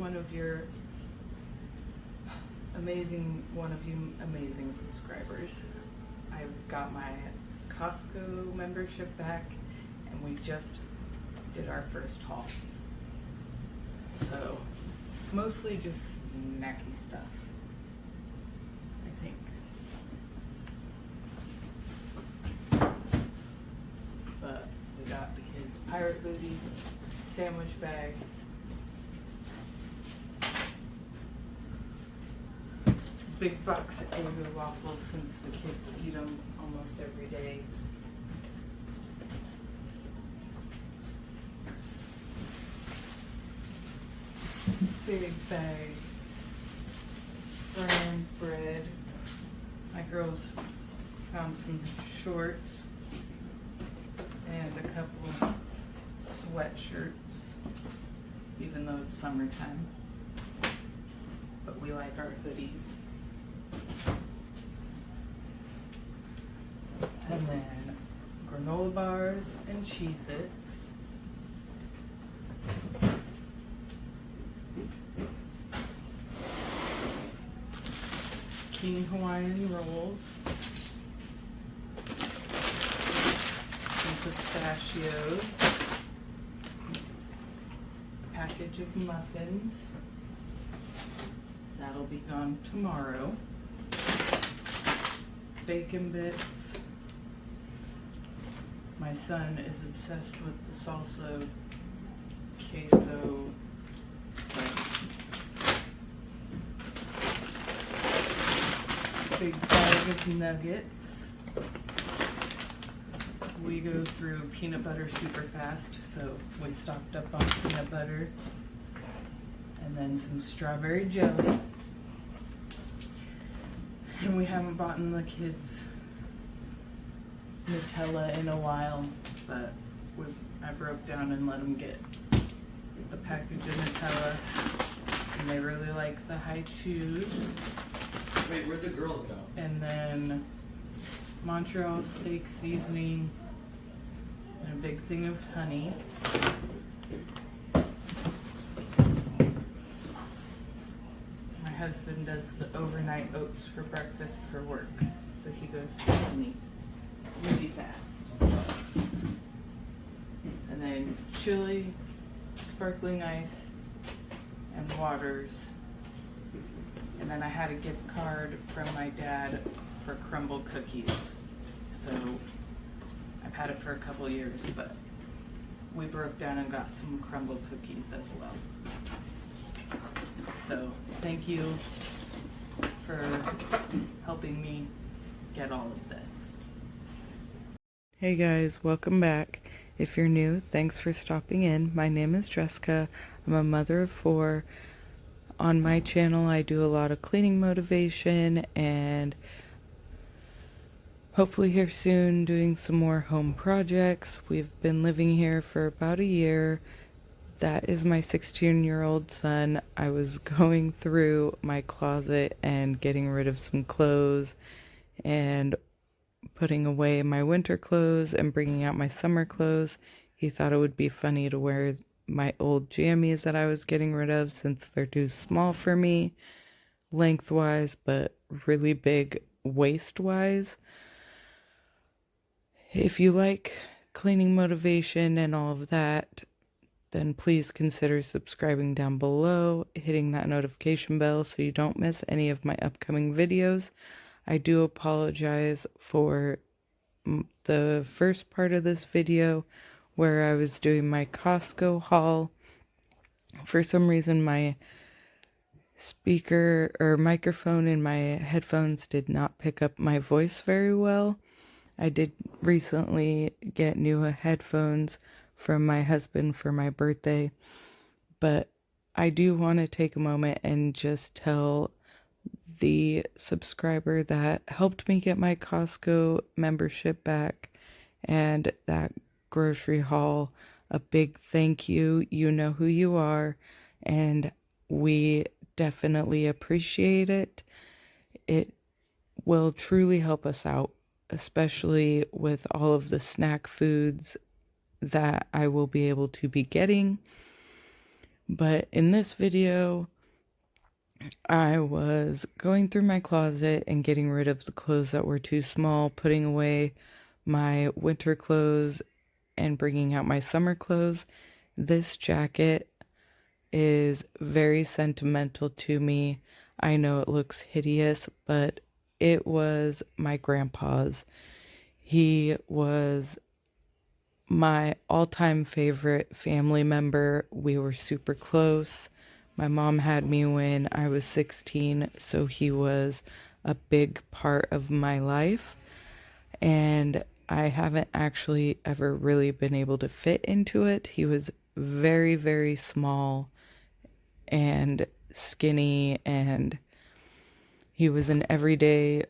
one of you amazing subscribers. I've got my Costco membership back, and we just did our first haul. So, mostly just snacky stuff, I think. But we got the kids' pirate booty, sandwich bags, big box of Eggo waffles since the kids eat them almost every day. Big bags, Fran's bread. My girls found some shorts and a couple of sweatshirts, even though it's summertime. But we like our hoodies. And then granola bars and Cheez-Its. King Hawaiian rolls. Some pistachios. A package of muffins. That'll be gone tomorrow. Bacon bits. My son is obsessed with the salsa queso. Big bag of nuggets. We go through peanut butter super fast, so we stocked up on peanut butter. And then some strawberry jelly. And we haven't bought the kids Nutella in a while, but I broke down and let them get the package of Nutella, and they really like the high chews. Wait, where'd the girls go? And then Montreal steak seasoning and a big thing of honey. My husband does the overnight oats for breakfast for work, so he goes to honey really fast. And then chili, sparkling ice, and waters. And then I had a gift card from my dad for crumble cookies. So I've had it for a couple years, but we broke down and got some crumble cookies as well. So thank you for helping me get all of this. Hey guys, welcome back. If you're new, thanks for stopping in. My name is Jessica. I'm a mother of 4. On my channel, I do a lot of cleaning motivation and hopefully here soon doing some more home projects. We've been living here for about a year. That is my 16-year-old son. I was going through my closet and getting rid of some clothes and putting away my winter clothes and bringing out my summer clothes. He thought it would be funny to wear my old jammies that I was getting rid of since they're too small for me lengthwise, but really big waist-wise. If you like cleaning motivation and all of that, then please consider subscribing down below, hitting that notification bell so you don't miss any of my upcoming videos. I do apologize for the first part of this video where I was doing my Costco haul. For some reason, my speaker or microphone in my headphones did not pick up my voice very well. I did recently get new headphones from my husband for my birthday, but I do want to take a moment and just tell the subscriber that helped me get my Costco membership back and that grocery haul a big thank you. You know who you are, and we definitely appreciate it. It will truly help us out, especially with all of the snack foods that I will be able to be getting. But in this video, I was going through my closet and getting rid of the clothes that were too small, putting away my winter clothes and bringing out my summer clothes. This jacket is very sentimental to me. I know it looks hideous, but it was my grandpa's. He was my all-time favorite family member. We were super close. My mom had me when I was 16, so he was a big part of my life. And I haven't actually ever really been able to fit into it. He was very, very small and skinny, and he was an everyday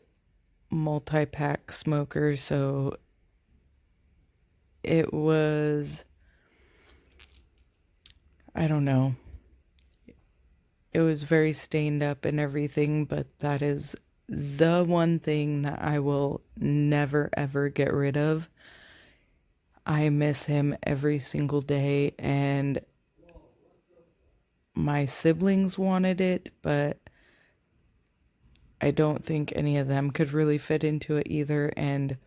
multi-pack smoker, so it was, I don't know, it was very stained up and everything, but that is the one thing that I will never ever get rid of. I miss him every single day, and my siblings wanted it, but I don't think any of them could really fit into it either, and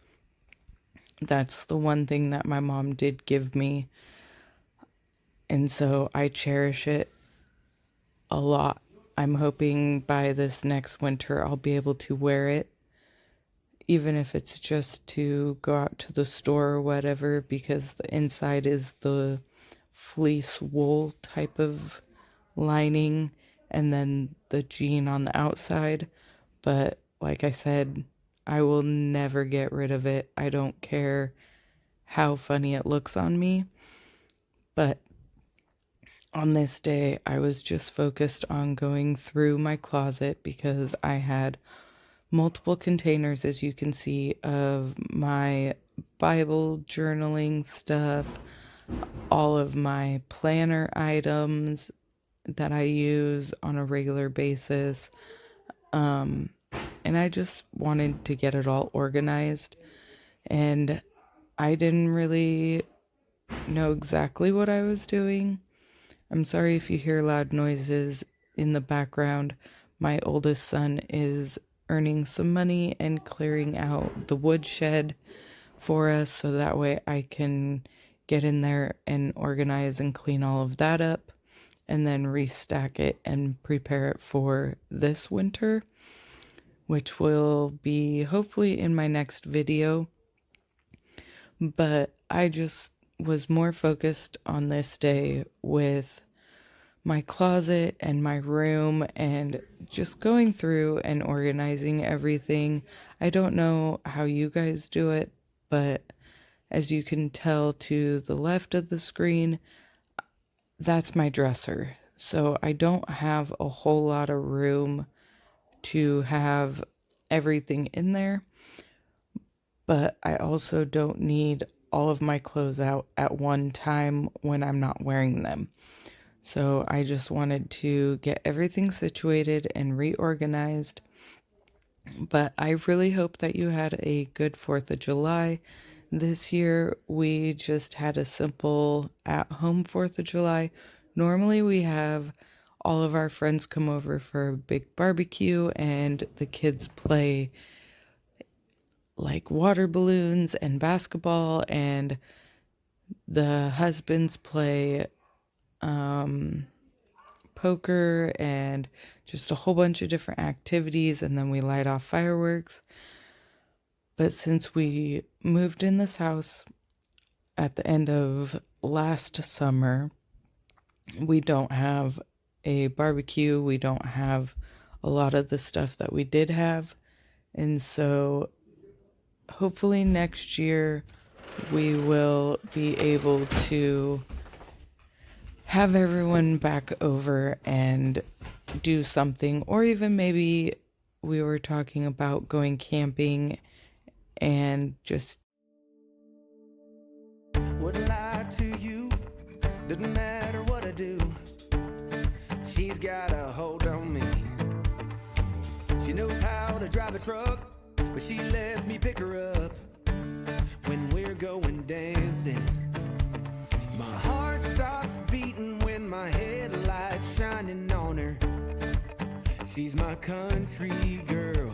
that's the one thing that my mom did give me, and so I cherish it a lot. I'm hoping by this next winter I'll be able to wear it, even if it's just to go out to the store or whatever, because the inside is the fleece wool type of lining and then the jean on the outside. But like I said, I will never get rid of it. I don't care how funny it looks on me. But on this day, I was just focused on going through my closet because I had multiple containers, as you can see, of my Bible journaling stuff, all of my planner items that I use on a regular basis. And I just wanted to get it all organized. And I didn't really know exactly what I was doing. I'm sorry if you hear loud noises in the background. My oldest son is earning some money and clearing out the woodshed for us, so that way I can get in there and organize and clean all of that up and then restack it and prepare it for this winter, which will be hopefully in my next video. But I just was more focused on this day with my closet and my room and just going through and organizing everything. I don't know how you guys do it, but as you can tell to the left of the screen, that's my dresser. So I don't have a whole lot of room to have everything in there, but I also don't need all of my clothes out at one time when I'm not wearing them. So I just wanted to get everything situated and reorganized. But I really hope that you had a good 4th of July. This year we just had a simple at-home 4th of July. Normally we have all of our friends come over for a big barbecue and the kids play like water balloons and basketball, and the husbands play poker and just a whole bunch of different activities, and then we light off fireworks. But since we moved in this house at the end of last summer, we don't have a barbecue. We don't have a lot of the stuff that we did have. And so hopefully next year we will be able to have everyone back over and do something, or even maybe we were talking about going camping and just Wouldn't lie to you, doesn't matter what I do. She's got a hold on me. She knows how to drive a truck, but she lets me pick her up when we're going dancing. My heart stops beating when my headlights shining on her. She's my country girl.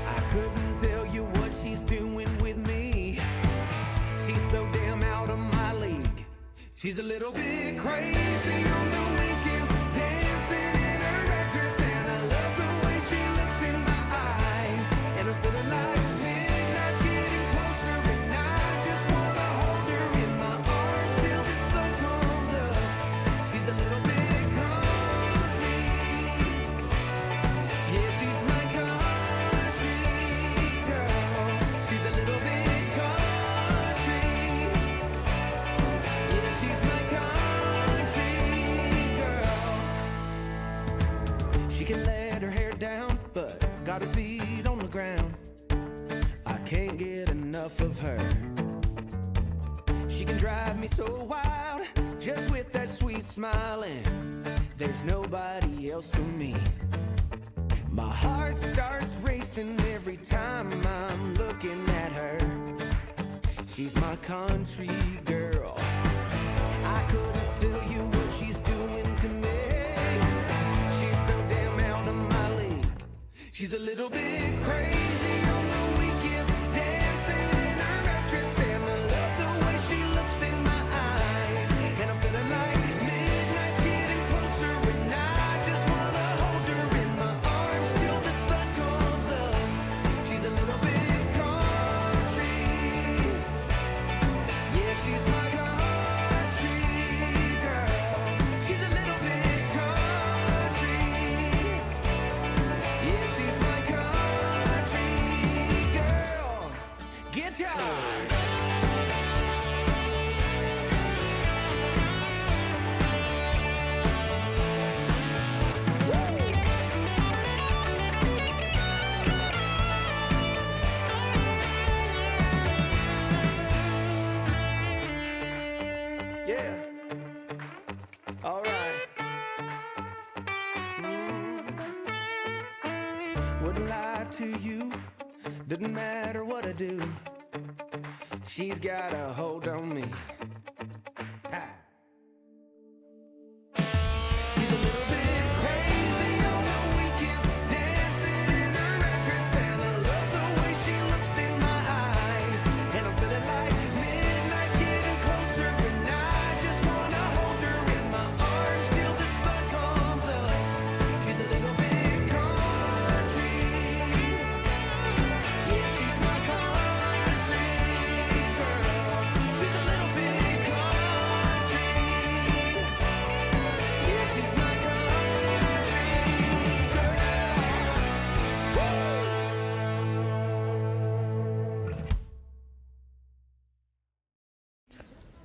I couldn't tell you what she's doing with me. She's so damn out of my league. She's a little bit crazy on the weekends, dancing in her red dress, and I love the way she looks in my eyes. And I'm feeling like midnight's getting closer, and I just wanna hold her in my arms till the sun comes up. She's a little bit country. Yeah, she's my country girl. She's a little bit country. Yeah, she's my country girl. She can let her hair down, but got her feet on the ground. I can't get enough of her. She can drive me so wild, just with that sweet smile, and there's nobody else for me. My heart starts racing every time I'm looking at her. She's my country girl. I couldn't tell you what she's doing to me. She's so damn out of my league. She's a little bit crazy on the weekends, dancing in her red dress, and I love the way she looks in my eyes. And I'm feeling like midnight's getting closer, and I just wanna hold her in my arms till the sun comes up. She's a little bit country. Yeah, she's my country girl. She's a little bit country. Yeah, she's my country girl. Guitar. Yeah. All right. Wouldn't lie to you. Doesn't matter what I do. She's got a hold on me. Ah. She's a little bit crazy on the weekends, dancing in her red dress, and I love the way she looks in my eyes. And I'm feeling like midnight's getting closer, and I just wanna hold her in my arms till the sun comes up. She's a little bit country. Yeah, she's my country girl. She's a little bit country. Yeah, she's my country girl.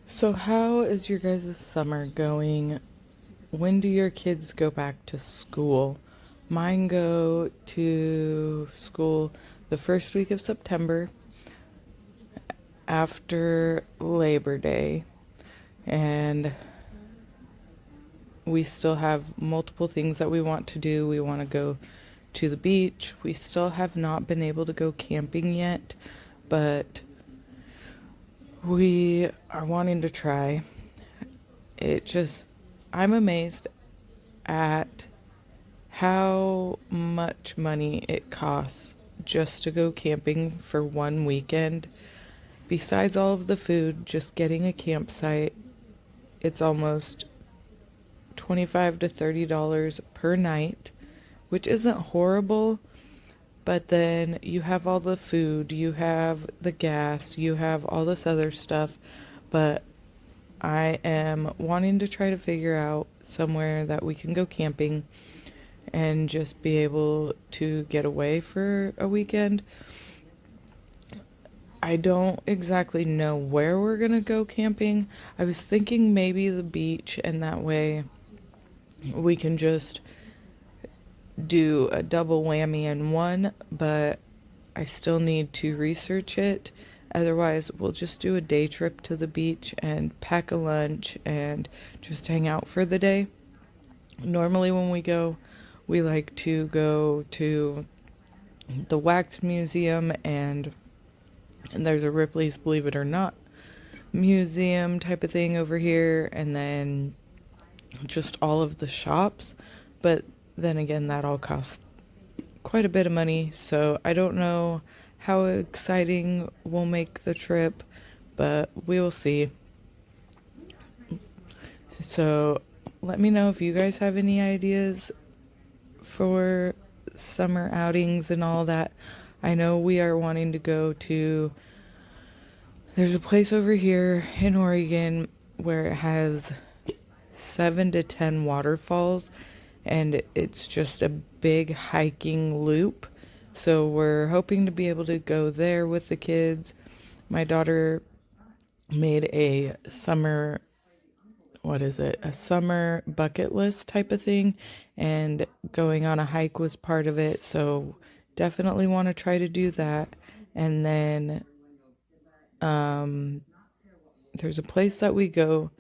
So, how is your guys' summer going? When do your kids go back to school? Mine go to school the first week of September after Labor Day. And we still have multiple things that we want to do. We want to go to the beach. We still have not been able to go camping yet, but we are wanting to try. I'm amazed at how much money it costs just to go camping for one weekend. Besides all of the food, just getting a campsite, it's almost $25 to $30 per night, which isn't horrible. But then you have all the food, you have the gas, you have all this other stuff. But I am wanting to try to figure out somewhere that we can go camping and just be able to get away for a weekend. I don't exactly know where we're gonna go camping. I was thinking maybe the beach, and that way we can just do a double whammy in one, but I still need to research it. Otherwise, we'll just do a day trip to the beach and pack a lunch and just hang out for the day. Normally when we go, we like to go to the Wax Museum, and there's a Ripley's Believe It or Not museum type of thing over here, and then just all of the shops. But then again, that all costs quite a bit of money, so I don't know how exciting we'll make the trip, but we will see. So let me know if you guys have any ideas for summer outings and all that. I know we are wanting to go to, there's a place over here in Oregon where it has 7 to 10 waterfalls, and it's just a big hiking loop. So we're hoping to be able to go there with the kids. My daughter made a summer, what is it? A summer bucket list type of thing, and going on a hike was part of it. So definitely want to try to do that. And then there's a place that we go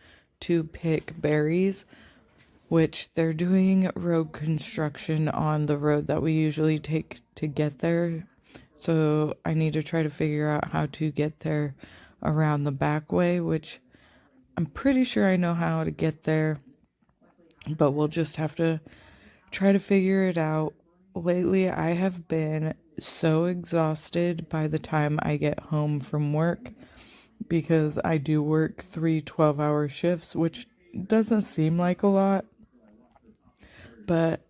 to pick berries, which they're doing road construction on the road that we usually take to get there. So I need to try to figure out how to get there around the back way, which I'm pretty sure I know how to get there, but we'll just have to try to figure it out. Lately, I have been so exhausted by the time I get home from work because I do work 3 12-hour shifts, which doesn't seem like a lot, but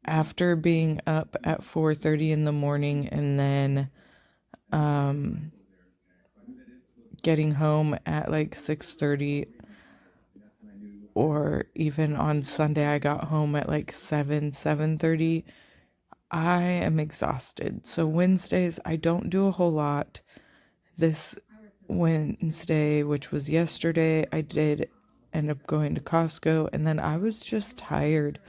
after being up at 4:30 in the morning and then getting home at like 6:30, or even on Sunday I got home at like 7:30, I am exhausted. So Wednesdays I don't do a whole lot. This Wednesday, which was yesterday, I did end up going to Costco, and then I was just tired.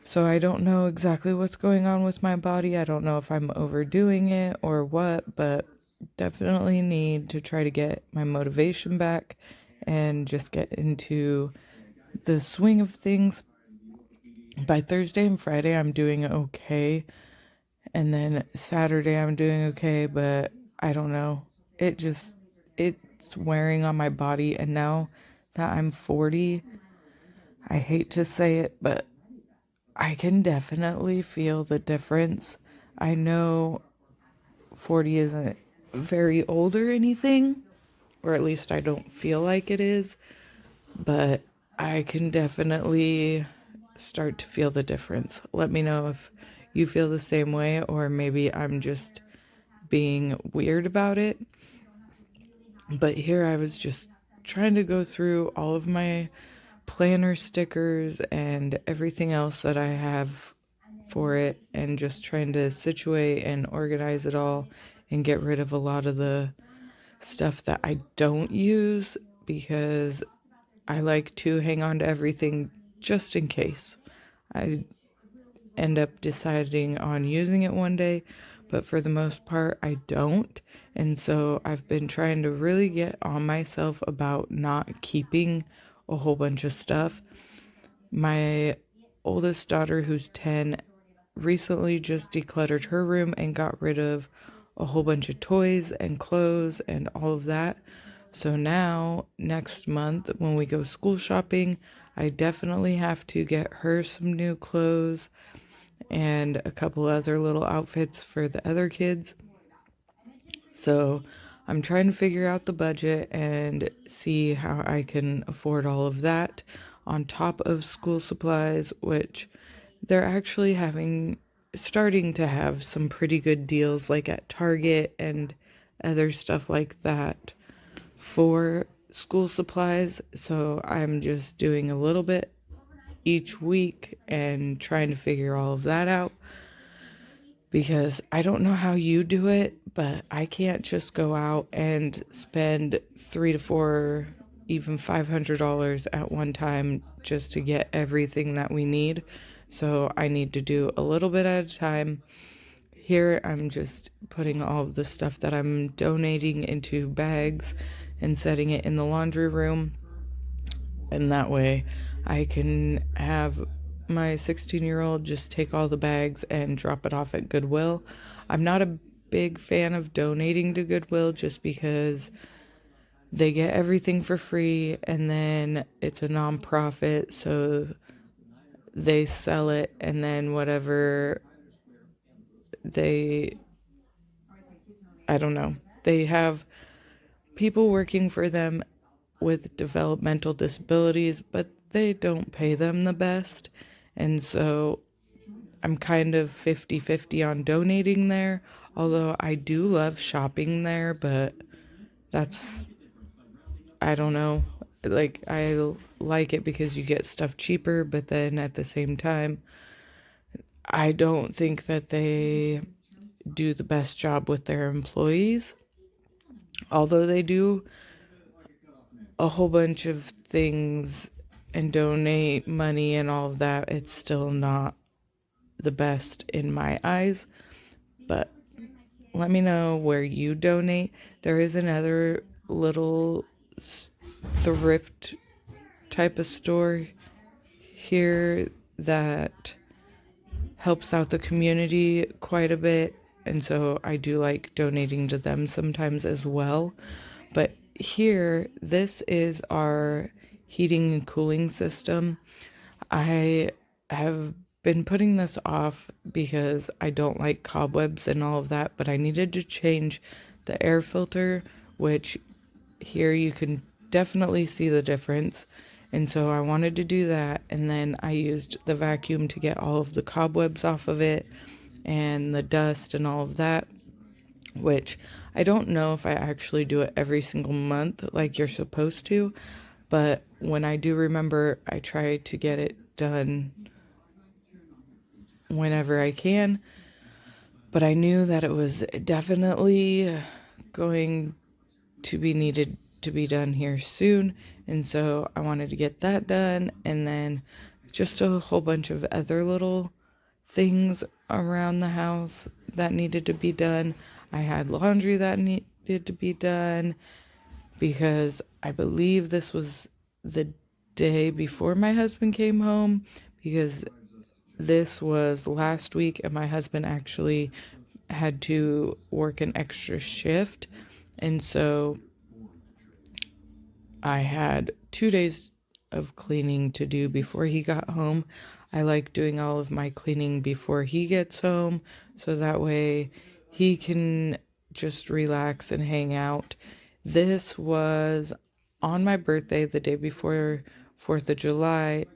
So I don't know exactly what's going on with my body. I don't know if I'm overdoing it or what, but definitely need to try to get my motivation back and just get into the swing of things. By Thursday and Friday, I'm doing okay. And then Saturday, I'm doing okay, but I don't know. It's wearing on my body. And now that I'm 40, I hate to say it, but I can definitely feel the difference. I know 40 isn't very old or anything, or at least I don't feel like it is, but I can definitely start to feel the difference. Let me know if you feel the same way, or maybe I'm just being weird about it. But here I was just trying to go through all of my planner stickers and everything else that I have for it, and just trying to situate and organize it all and get rid of a lot of the stuff that I don't use, because I like to hang on to everything just in case I end up deciding on using it one day, but for the most part I don't. And so I've been trying to really get on myself about not keeping a whole bunch of stuff. My oldest daughter, who's 10, recently just decluttered her room and got rid of a whole bunch of toys and clothes and all of that. So now, next month, when we go school shopping, I definitely have to get her some new clothes and a couple other little outfits for the other kids. So I'm trying to figure out the budget and see how I can afford all of that on top of school supplies, which they're actually starting to have some pretty good deals, like at Target and other stuff like that for school supplies. So I'm just doing a little bit each week and trying to figure all of that out, because I don't know how you do it, but I can't just go out and spend 3 to 4, even $500 at one time just to get everything that we need. So I need to do a little bit at a time. Here I'm just putting all of the stuff that I'm donating into bags and setting it in the laundry room, and that way I can have my 16-year-old just take all the bags and drop it off at Goodwill. I'm not a big fan of donating to Goodwill just because they get everything for free, and then it's a nonprofit, so they sell it, and then whatever they, I don't know, they have people working for them with developmental disabilities, but they don't pay them the best. And so I'm kind of 50-50 on donating there, although I do love shopping there, but that's, I don't know. Like, I like it because you get stuff cheaper, but then at the same time, I don't think that they do the best job with their employees. Although they do a whole bunch of things and donate money and all of that, it's still not the best in my eyes. But let me know where you donate. There is another little thrift type of store here that helps out the community quite a bit. And so I do like donating to them sometimes as well. But here, this is our heating and cooling system. I have been putting this off because I don't like cobwebs and all of that, but I needed to change the air filter, which here you can definitely see the difference. And so I wanted to do that, and then I used the vacuum to get all of the cobwebs off of it and the dust and all of that, which I don't know if I actually do it every single month like you're supposed to, but when I do remember, I try to get it done whenever I can. But I knew that it was definitely going to be needed to be done here soon, and so I wanted to get that done, and then just a whole bunch of other little things around the house that needed to be done. I had laundry that needed to be done because I believe this was the day before my husband came home, because this was last week and my husband actually had to work an extra shift, and so I had 2 days of cleaning to do before he got home. I like doing all of my cleaning before he gets home, so that way he can just relax and hang out. This was on my birthday, the day before 4th of July,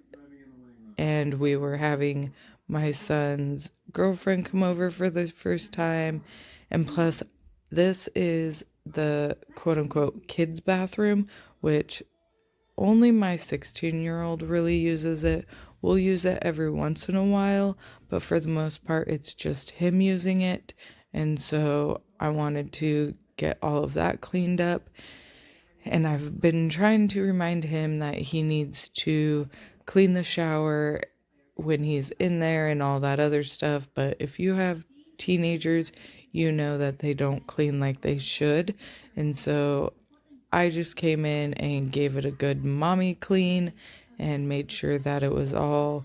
and we were having my son's girlfriend come over for the first time. And plus, this is the quote unquote kids' bathroom, which only my 16-year-old really uses it. We'll use it every once in a while, but for the most part, it's just him using it. And so I wanted to get all of that cleaned up. And I've been trying to remind him that he needs to clean the shower when he's in there and all that other stuff. But if you have teenagers, you know that they don't clean like they should. And so I just came in and gave it a good mommy clean and made sure that it was all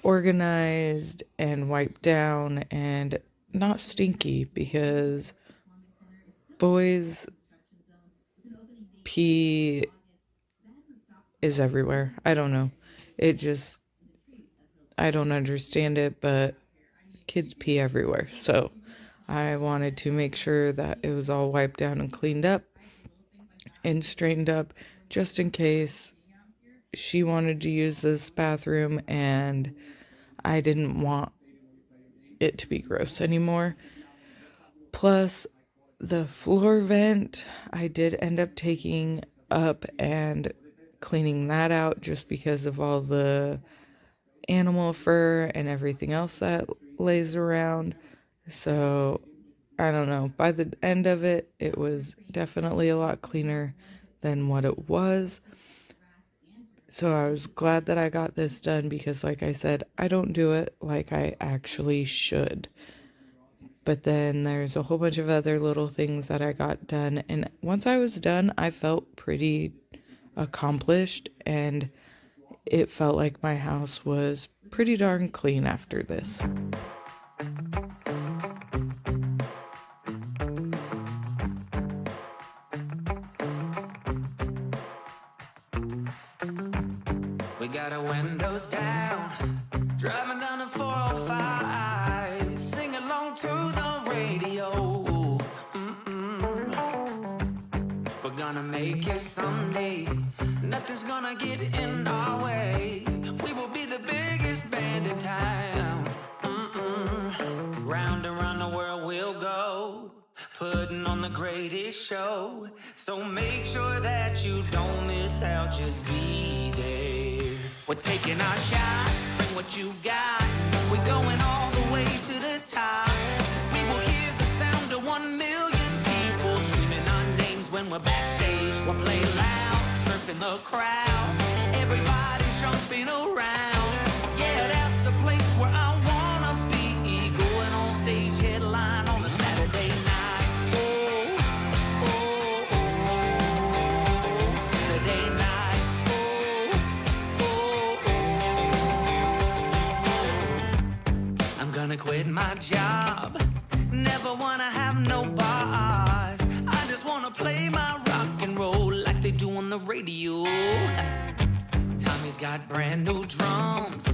organized and wiped down and not stinky, because boys pee is everywhere. I don't know. It just, I don't understand it, but kids pee everywhere. So I wanted to make sure that it was all wiped down and cleaned up and straightened up, just in case she wanted to use this bathroom and I didn't want it to be gross anymore. Plus, the floor vent, I did end up taking up and cleaning that out just because of all the animal fur and everything else that lays around. So I don't know. By the end of it, it was definitely a lot cleaner than what it was. So I was glad that I got this done because, like I said, I don't do it like I actually should. But then there's a whole bunch of other little things that I got done. And once I was done, I felt pretty accomplished, and it felt like my house was pretty darn clean after this. greatest show. So make sure that you don't miss out, just be there. We're taking our shot, bring what you got. We're going all the way to the top. We will hear the sound of 1 million people screaming our names when we're backstage. We'll play loud, surfing the crowd. Everybody's jumping around. Yeah, that's the place where I wanna be. Going on stage, headline on a Saturday night. Oh, oh, oh, Saturday night. Oh, oh, oh. I'm gonna quit my job. Never wanna have no bars. I just wanna play my rock and roll like they do on the radio. Tommy's got brand new drums,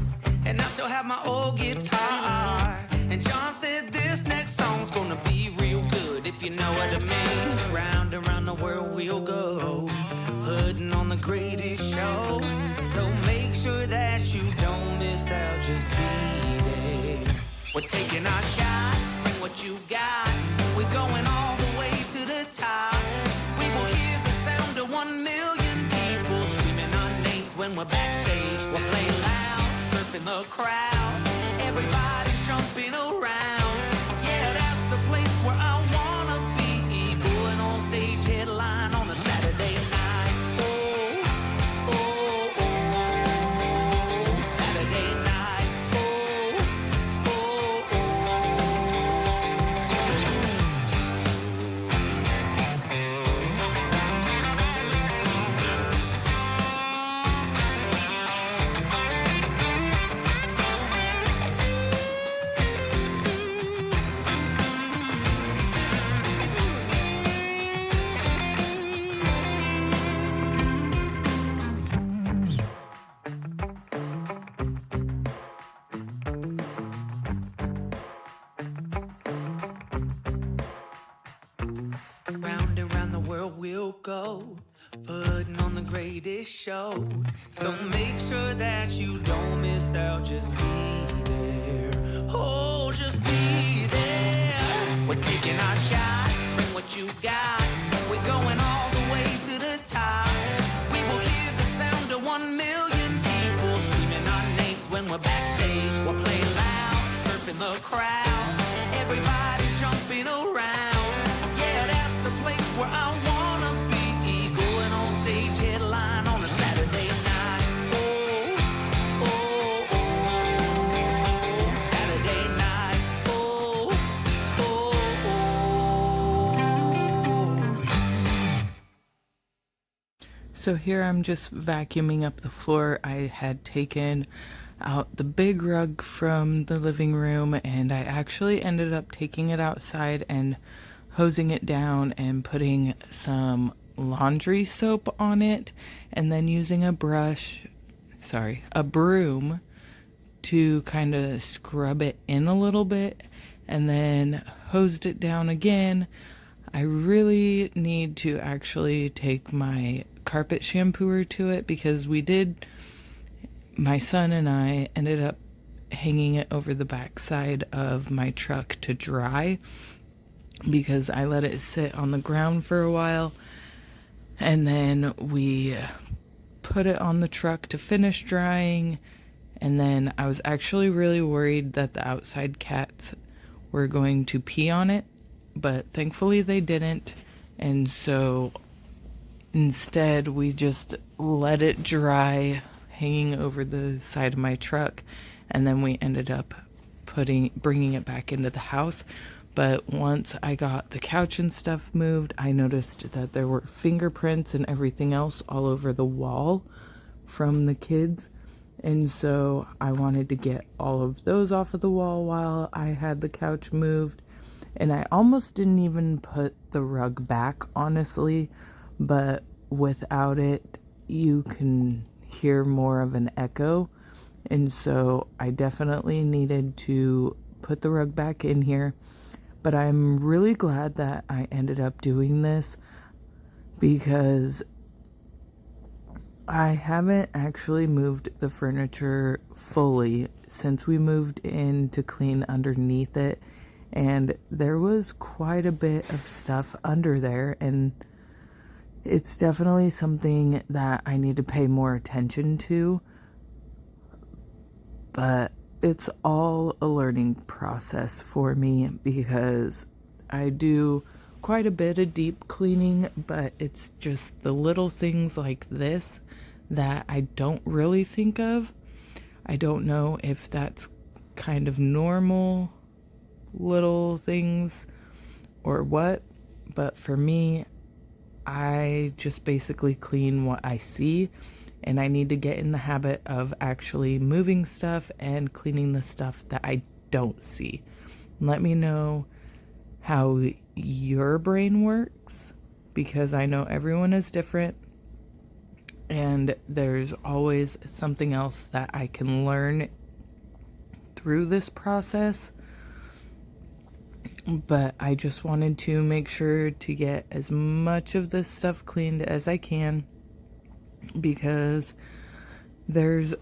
and I still have my old guitar. And John said this next song's gonna be real good, if you know what I mean. Round and round the world we'll go, putting on the greatest show. So make sure that you don't miss out, just be there. We're taking our shot, bring what you got. We're going all the way to the top. We will hear the sound of 1 million people screaming our names when we're backstage. We'll play loud, surfing the crowd. Everybody's jumping around. Yeah, that's the place where I wanna be. Going on stage, headline on a Saturday night. Oh, oh, oh, Saturday night. Oh, oh, round and round the world we'll go, putting on the greatest show. So make sure that you don't miss out, just be there. Oh, just be there. We're taking our shot, bring what you got. We're going all the way to the top. We will hear the sound of 1 million people screaming our names when we're backstage. We'll play loud, surfing the crowd. Everybody's jumping around. Yeah, that's the place where I wanna be. Going on stage, headline on a Saturday night. Oh, oh, oh, Saturday night. Oh, oh, oh. So here I'm just vacuuming up the floor. I had taken out the big rug from the living room, and I actually ended up taking it outside and hosing it down and putting some laundry soap on it, and then using a broom to kind of scrub it in a little bit, and then hosed it down again. I really need to actually take my carpet shampooer to it, because my son and I ended up hanging it over the backside of my truck to dry, because I let it sit on the ground for a while, and then we put it on the truck to finish drying. And then I was actually really worried that the outside cats were going to pee on it, but thankfully they didn't. And so instead we just let it dry hanging over the side of my truck, and then we ended up bringing it back into the house. But once I got the couch and stuff moved, I noticed that there were fingerprints and everything else all over the wall from the kids. And so I wanted to get all of those off of the wall while I had the couch moved. And I almost didn't even put the rug back, honestly. But without it, you can hear more of an echo. And so I definitely needed to put the rug back in here. But I'm really glad that I ended up doing this, because I haven't actually moved the furniture fully since we moved in to clean underneath it. and there was quite a bit of stuff under there, and it's definitely something that I need to pay more attention to, but it's all a learning process for me because I do quite a bit of deep cleaning, but it's just the little things like this that I don't really think of. I don't know if that's kind of normal little things or what, but for me, I just basically clean what I see, and I need to get in the habit of actually moving stuff and cleaning the stuff that I don't see. Let me know how your brain works, because I know everyone is different, and there's always something else that I can learn through this process. But I just wanted to make sure to get as much of this stuff cleaned as I can, because there's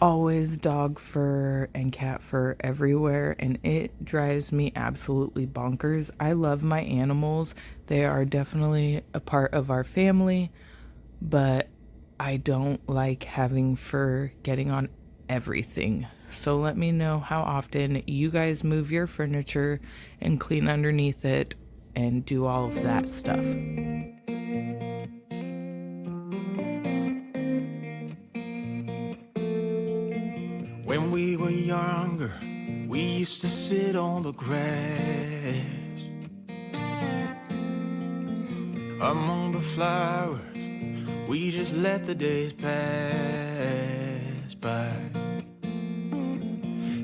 always dog fur and cat fur everywhere, and it drives me absolutely bonkers. I love my animals. They are definitely a part of our family, but I don't like having fur getting on everything. So let me know how often you guys move your furniture and clean underneath it and do all of that stuff. When we were younger, we used to sit on the grass among the flowers. We just let the days pass by.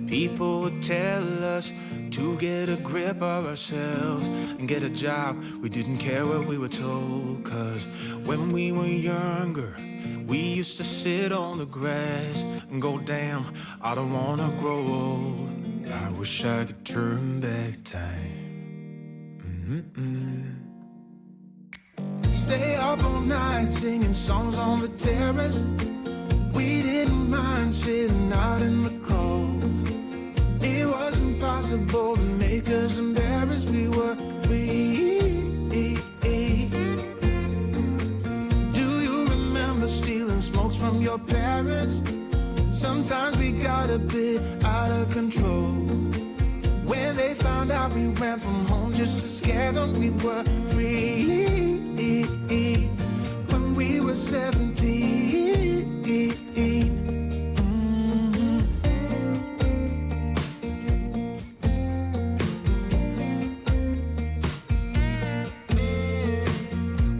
People would tell us to get a grip of ourselves and get a job. We didn't care what we were told, 'cause when we were younger, we used to sit on the grass and go, damn, I don't wanna grow old. I wish I could turn back time. Stay up all night singing songs on the terrace. We didn't mind sitting out in the cold. It wasn't possible to make us embarrassed. We were free. Do you remember stealing smokes from your parents? Sometimes we got a bit out of control. When they found out we ran from home just to scare them, we were free. When we were 17.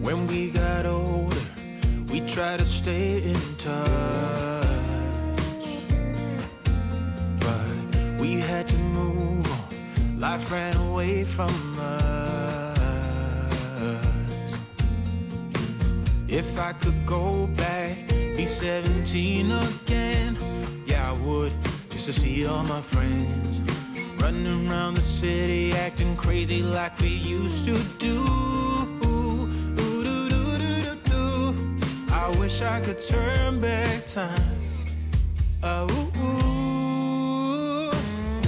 When we got older, we tried to stay in touch, but we had to move on. Life ran away from us. If I could go back, be 17 again, yeah, I would, just to see all my friends running around the city, acting crazy like we used to do. I wish I could turn back time.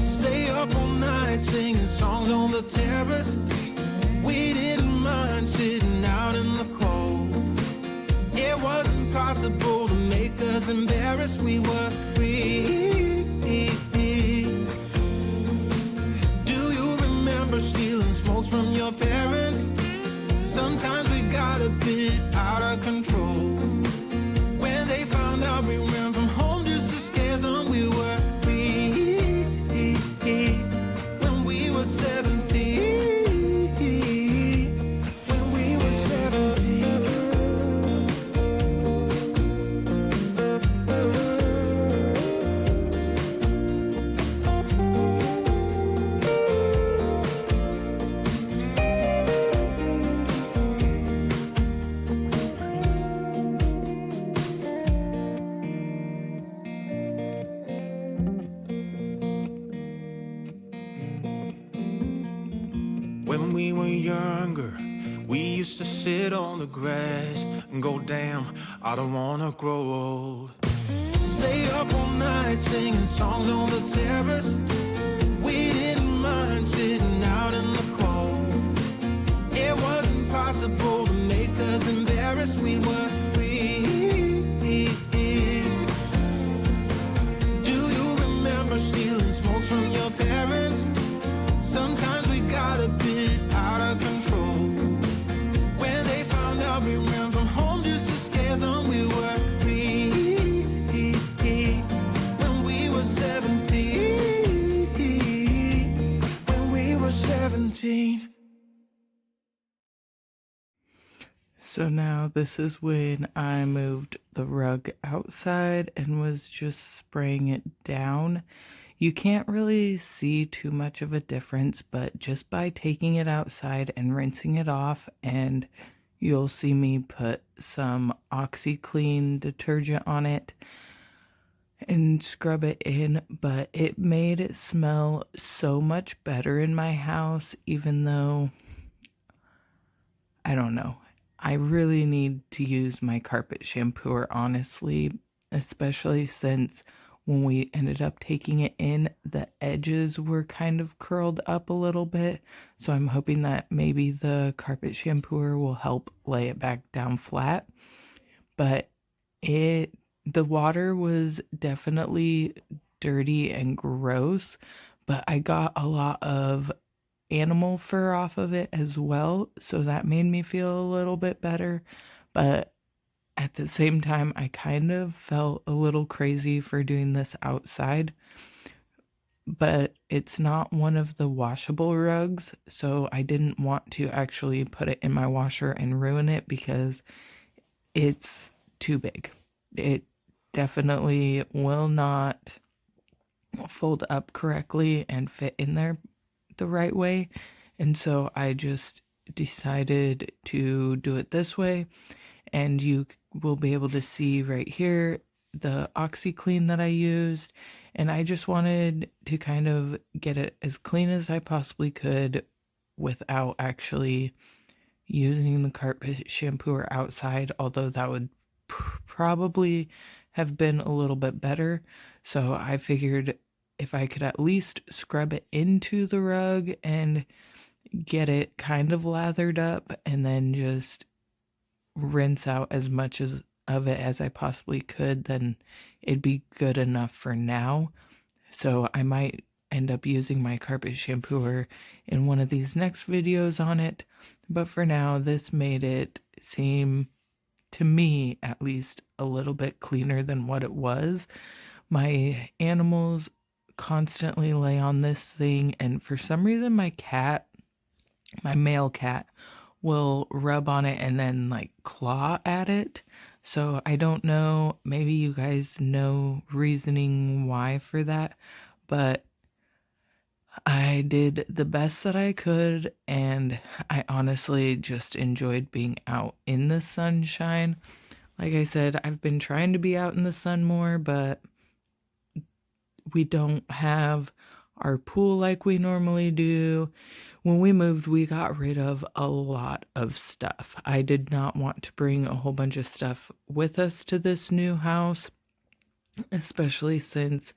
Stay up all night singing songs on the terrace. We didn't mind sitting out in the cold. It wasn't possible to make us embarrassed. We were free. Do you remember stealing smokes from your parents? Sometimes we got a bit out of control. When they found out we ran from home just to scare them, we were free. When we were 17. When we were 17. When we were younger, we used to sit on the grass and go, damn, I don't wanna grow old. Stay up all night singing songs on the terrace. We didn't mind been sitting out in the cold. It wasn't possible to make us embarrassed. We were free. Do you remember stealing smokes from your parents? Sometimes we got a bit out of control. When they found out we ran from home just to scare them, we were free. When we were 17. When we were 17. So now this is when I moved the rug outside and was just spraying it down. You can't really see too much of a difference, but just by taking it outside and rinsing it off, and you'll see me put some OxyClean detergent on it and scrub it in, but it made it smell so much better in my house, even though, I don't know, I really need to use my carpet shampooer, honestly, especially since when we ended up taking it in, the edges were kind of curled up a little bit. So I'm hoping that maybe the carpet shampooer will help lay it back down flat. But the water was definitely dirty and gross, but I got a lot of animal fur off of it as well, so that made me feel a little bit better. But at the same time, I kind of felt a little crazy for doing this outside. But it's not one of the washable rugs, so I didn't want to actually put it in my washer and ruin it because it's too big. It definitely will not fold up correctly and fit in there the right way. And so I just decided to do it this way. And you will be able to see right here the OxyClean that I used. And I just wanted to kind of get it as clean as I possibly could without actually using the carpet shampooer outside, although that would probably have been a little bit better. So I figured if I could at least scrub it into the rug and get it kind of lathered up and then just rinse out as much of it as I possibly could, then it'd be good enough for now. So I might end up using my carpet shampooer in one of these next videos on it. But for now, this made it seem, to me at least, a little bit cleaner than what it was. My animals constantly lay on this thing, and for some reason my male cat, will rub on it and then like claw at it. So I don't know, maybe you guys know reasoning why for that, but I did the best that I could, and I honestly just enjoyed being out in the sunshine. Like I said, I've been trying to be out in the sun more, but we don't have our pool like we normally do. When we moved, we got rid of a lot of stuff. I did not want to bring a whole bunch of stuff with us to this new house, especially since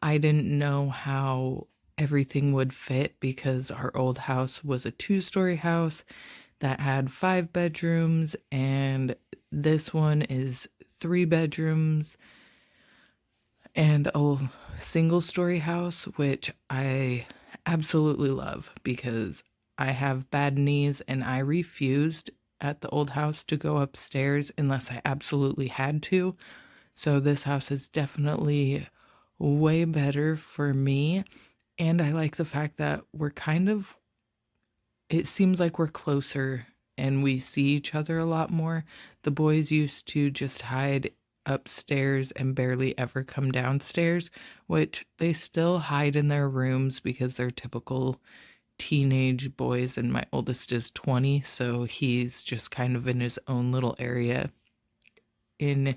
I didn't know how everything would fit, because our old house was a 2-story house that had 5 bedrooms, and this one is 3 bedrooms and a single-story house, which I absolutely love because I have bad knees and I refused at the old house to go upstairs unless I absolutely had to. So this house is definitely way better for me. And I like the fact that it seems like we're closer and we see each other a lot more. The boys used to just hide upstairs and barely ever come downstairs, which they still hide in their rooms because they're typical teenage boys, and my oldest is 20, so he's just kind of in his own little area in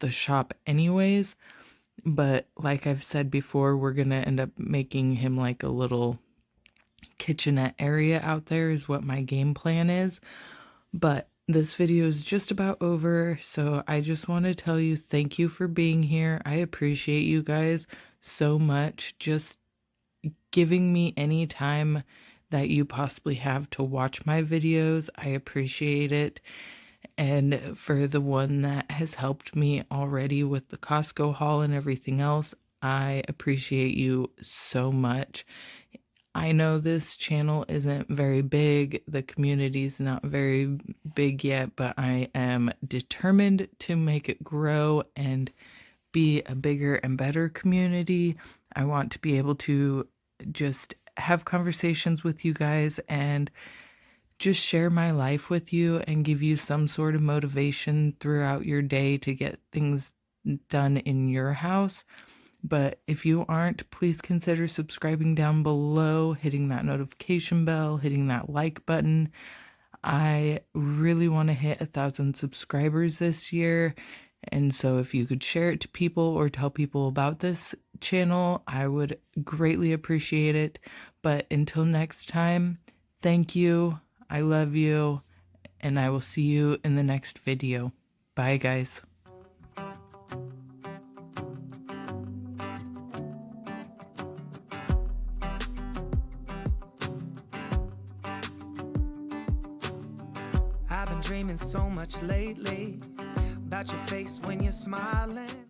the shop anyways. But like I've said before, we're gonna end up making him like a little kitchenette area out there is what my game plan is. But this video is just about over, so I just want to tell you thank you for being here. I appreciate you guys so much. Just giving me any time that you possibly have to watch my videos. I appreciate it. And for the one that has helped me already with the Costco haul and everything else, I appreciate you so much. I know this channel isn't very big, the community's not very big yet, but I am determined to make it grow and be a bigger and better community. I want to be able to just have conversations with you guys and just share my life with you and give you some sort of motivation throughout your day to get things done in your house. But if you aren't, please consider subscribing down below, hitting that notification bell, hitting that like button. I really want to hit 1,000 subscribers this year. And so if you could share it to people or tell people about this channel, I would greatly appreciate it. But until next time, thank you. I love you. And I will see you in the next video. Bye, guys. I've been dreaming so much lately about your face when you're smiling.